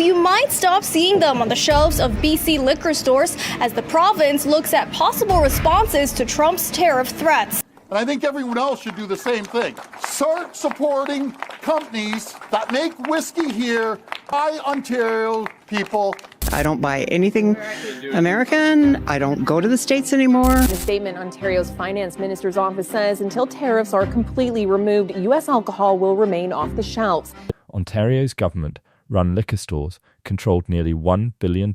you might stop seeing them on the shelves of BC liquor stores as the province looks at possible responses to Trump's tariff threats. And I think everyone else should do the same thing. Start supporting companies that make whiskey here by Ontario people. I don't buy anything American. I don't go to the States anymore. In a statement, Ontario's finance minister's office says until tariffs are completely removed, U.S. alcohol will remain off the shelves. Ontario's government-run liquor stores controlled nearly $1 billion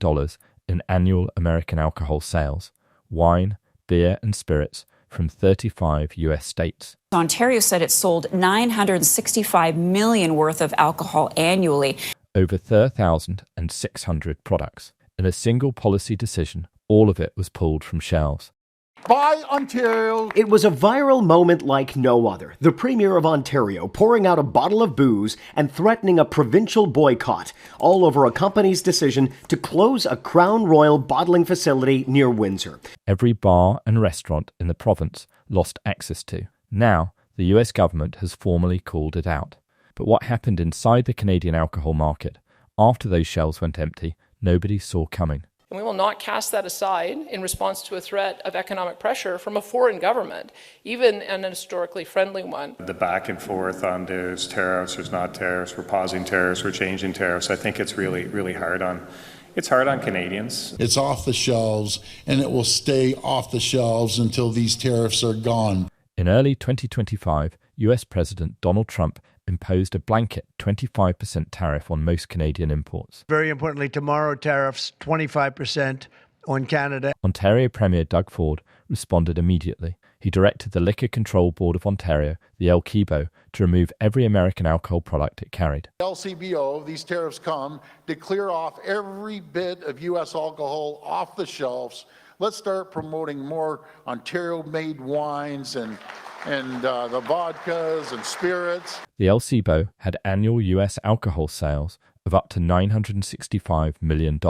in annual American alcohol sales, wine, beer and spirits, from 35 U.S. states. Ontario said it sold $965 million worth of alcohol annually. Over 3,600 products. In a single policy decision, all of it was pulled from shelves. By Ontario. It was a viral moment like no other. The Premier of Ontario pouring out a bottle of booze and threatening a provincial boycott, all over a company's decision to close a Crown Royal bottling facility near Windsor. Every bar and restaurant in the province lost access to. Now, the US government has formally called it out. But what happened inside the Canadian alcohol market after those shelves went empty, nobody saw coming. And we will not cast that aside in response to a threat of economic pressure from a foreign government, even an historically friendly one. The back and forth on there's tariffs, there's not tariffs, we're pausing tariffs, we're changing tariffs. I think it's really hard on Canadians. It's off the shelves, and it will stay off the shelves until these tariffs are gone. In early 2025, US President Donald Trump imposed a blanket 25% tariff on most Canadian imports. Very importantly, tomorrow tariffs 25% on Canada. Ontario Premier Doug Ford responded immediately. He directed the Liquor Control Board of Ontario, the LCBO, to remove every American alcohol product it carried. LCBO, these tariffs come to clear off every bit of U.S. alcohol off the shelves. Let's start promoting more Ontario-made wines and the vodkas and spirits. The LCBO had annual US alcohol sales of up to $965 million.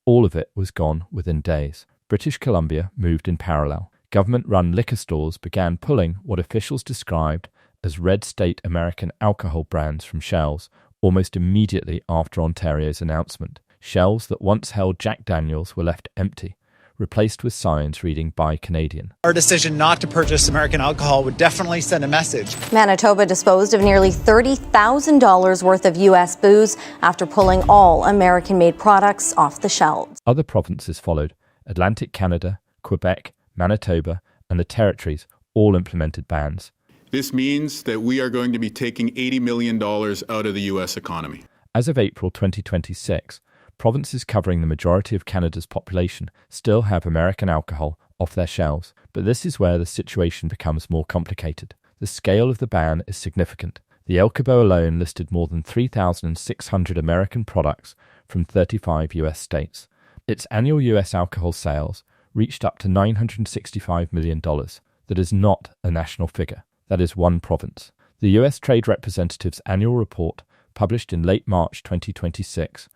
All of it was gone within days. British Columbia moved in parallel. Government-run liquor stores began pulling what officials described as red state American alcohol brands from shelves almost immediately after Ontario's announcement. Shelves that once held Jack Daniels were left empty, replaced with signs reading "Buy Canadian." Our decision not to purchase American alcohol would definitely send a message. Manitoba disposed of nearly $30,000 worth of U.S. booze after pulling all American-made products off the shelves. Other provinces followed. Atlantic Canada, Quebec, Manitoba, and the Territories all implemented bans. This means that we are going to be taking $80 million out of the U.S. economy. As of April 2026, provinces covering the majority of Canada's population still have American alcohol off their shelves, but this is where the situation becomes more complicated. The scale of the ban is significant. The LCBO alone listed more than 3,600 American products from 35 US states. Its annual US alcohol sales reached up to $965 million. That is not a national figure. That is one province. The US Trade Representative's annual report, published in late March 2026,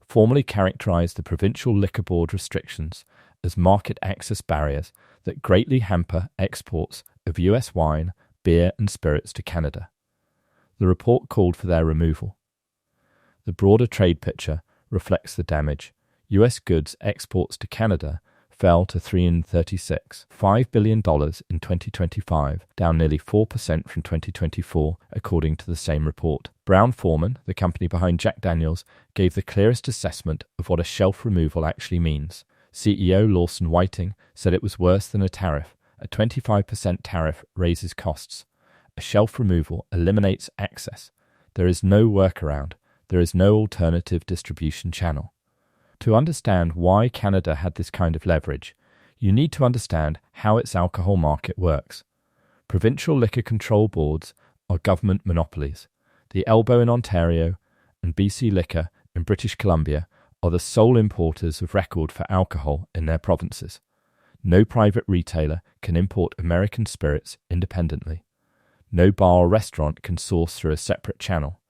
formally characterized the provincial liquor board restrictions as market access barriers that greatly hamper exports of US wine, beer and spirits to Canada. The report called for their removal. The broader trade picture reflects the damage. US goods exports to Canada fell to $336.5 billion in 2025, down nearly 4% from 2024, according to the same report. Brown-Forman, the company behind Jack Daniels, gave the clearest assessment of what a shelf removal actually means. CEO Lawson Whiting said it was worse than a tariff. A 25% tariff raises costs. A shelf removal eliminates access. There is no workaround. There is no alternative distribution channel. To understand why Canada had this kind of leverage, you need to understand how its alcohol market works. Provincial liquor control boards are government monopolies. The LCBO in Ontario and BC Liquor in British Columbia are the sole importers of record for alcohol in their provinces. No private retailer can import American spirits independently. No bar or restaurant can source through a separate channel.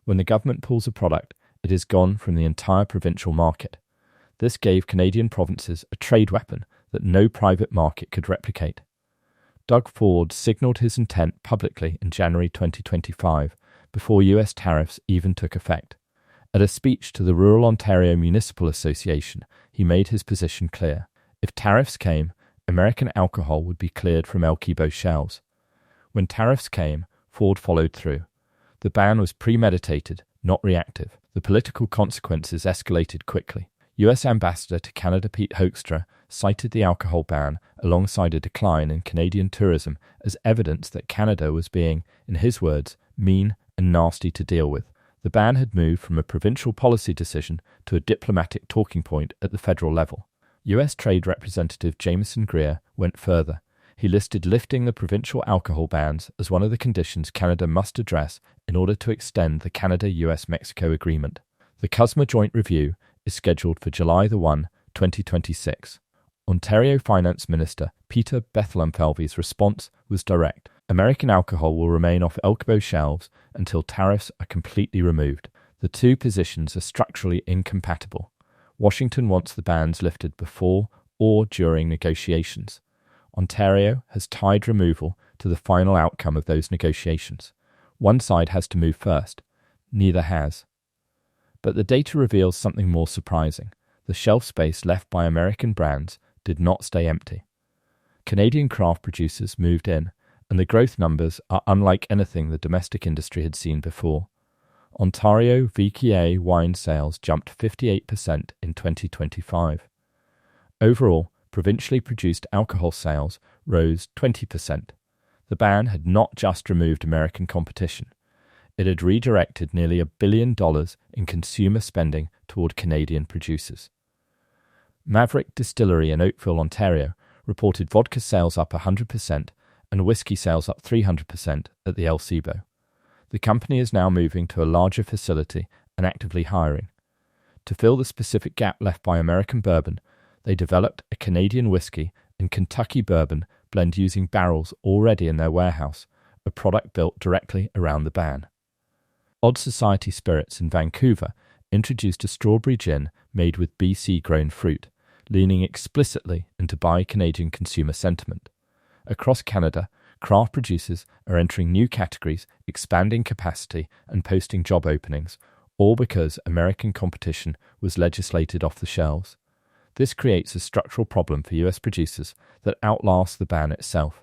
When the government pulls a product, it is gone from the entire provincial market. This gave Canadian provinces a trade weapon that no private market could replicate. Doug Ford signalled his intent publicly in January 2025, before US tariffs even took effect. At a speech to the Rural Ontario Municipal Association, he made his position clear. If tariffs came, American alcohol would be cleared from El Quibo shelves. When tariffs came, Ford followed through. The ban was premeditated, not reactive. The political consequences escalated quickly. US Ambassador to Canada Pete Hoekstra cited the alcohol ban alongside a decline in Canadian tourism as evidence that Canada was being, in his words, mean and nasty to deal with. The ban had moved from a provincial policy decision to a diplomatic talking point at the federal level. US Trade Representative Jameson Greer went further. He listed lifting the provincial alcohol bans as one of the conditions Canada must address in order to extend the Canada-US-Mexico agreement. The CUSMA Joint Review is scheduled for July 1, 2026. Ontario Finance Minister Peter Bethlenfalvy's response was direct. American alcohol will remain off El Quibo shelves until tariffs are completely removed. The two positions are structurally incompatible. Washington wants the bans lifted before or during negotiations. Ontario has tied removal to the final outcome of those negotiations. One side has to move first. Neither has. But the data reveals something more surprising. The shelf space left by American brands did not stay empty. Canadian craft producers moved in, and the growth numbers are unlike anything the domestic industry had seen before. Ontario VQA wine sales jumped 58% in 2025. Overall, provincially produced alcohol sales rose 20%. The ban had not just removed American competition. It had redirected nearly $1 billion in consumer spending toward Canadian producers. Maverick Distillery in Oakville, Ontario, reported vodka sales up 100% and whiskey sales up 300% at the El Quibo. The company is now moving to a larger facility and actively hiring. To fill the specific gap left by American bourbon, they developed a Canadian whiskey and Kentucky bourbon blend using barrels already in their warehouse, a product built directly around the ban. Odd Society Spirits in Vancouver introduced a strawberry gin made with BC-grown fruit, leaning explicitly into Buy Canadian consumer sentiment. Across Canada, craft producers are entering new categories, expanding capacity, and posting job openings, all because American competition was legislated off the shelves. This creates a structural problem for US producers that outlasts the ban itself.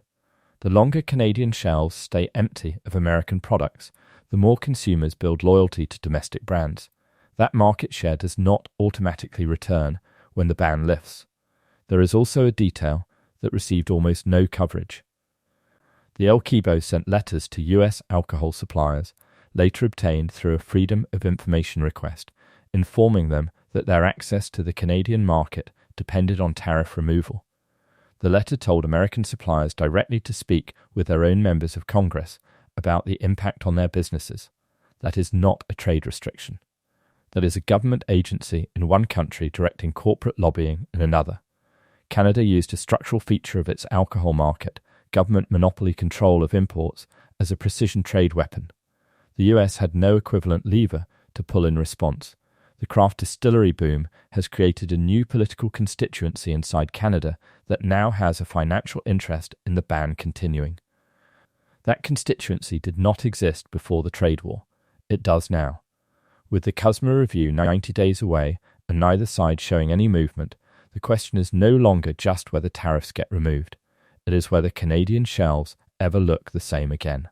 The longer Canadian shelves stay empty of American products, the more consumers build loyalty to domestic brands. That market share does not automatically return when the ban lifts. There is also a detail that received almost no coverage. The El Quibo sent letters to US alcohol suppliers, later obtained through a Freedom of Information request, informing them that their access to the Canadian market depended on tariff removal. The letter told American suppliers directly to speak with their own members of Congress about the impact on their businesses. That is not a trade restriction. That is a government agency in one country directing corporate lobbying in another. Canada used a structural feature of its alcohol market, government monopoly control of imports, as a precision trade weapon. The US had no equivalent lever to pull in response. The craft distillery boom has created a new political constituency inside Canada that now has a financial interest in the ban continuing. That constituency did not exist before the trade war. It does now. With the CUSMA review 90 days away and neither side showing any movement, the question is no longer just whether tariffs get removed. It is whether Canadian shelves ever look the same again.